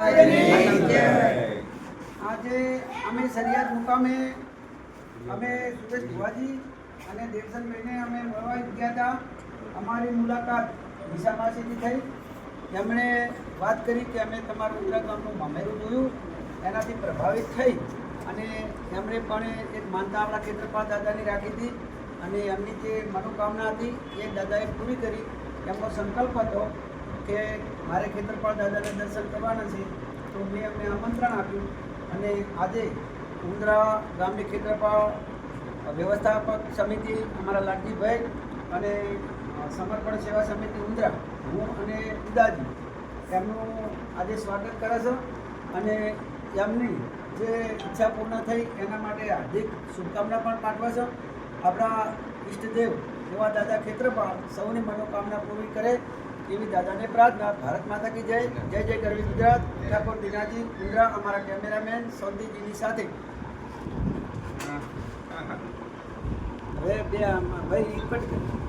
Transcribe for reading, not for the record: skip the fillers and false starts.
આજે અમે સરિયાદ મુકામે અમે સુરેશ ભુવાજી અને દેવસનભાઈને અમે મળવા ગયા હતા. અમારી મુલાકાત દિશા પાસેથી થઈ. એમણે વાત કરી કે અમે તમારું ઉંદરા ગામનું મામેરું જોયું, એનાથી પ્રભાવિત થઈ અને એમણે પણ એક માનતા આપણા ખેતરપાળ દાદાની રાખી હતી અને એમની જે મનોકામના હતી એ દાદાએ પૂરી કરી. એમનો સંકલ્પ હતો કે મારે ખેતરપાળ દાદાને દર્શન કરવાના છે, તો મેં એમને આમંત્રણ આપ્યું અને આજે ઉંદરા ગામની ખેતરપાળ વ્યવસ્થાપક સમિતિ અમારા લાડજીભાઈ અને સમર્પણ સેવા સમિતિ ઉંદરા, હું અને ઉદાજી એમનું આજે સ્વાગત કરે છે અને એમની જે ઈચ્છા પૂર્ણ થઈ એના માટે હાર્દિક શુભકામના પણ પાઠવે છે. આપણા ઈષ્ટદેવ એવા દાદા ખેતરપાળ સૌની મનોકામના પૂરી કરે એવી દાદાને પ્રાર્થના. ભારત માતા કી જય. જય જય ગરવી ગુજરાત. ઠાકોર દિનાજી ઉંદરા, અમારા કેમેરામેન સૌદીજીની સાથે. હવે બે ભાઈ કટ કરી.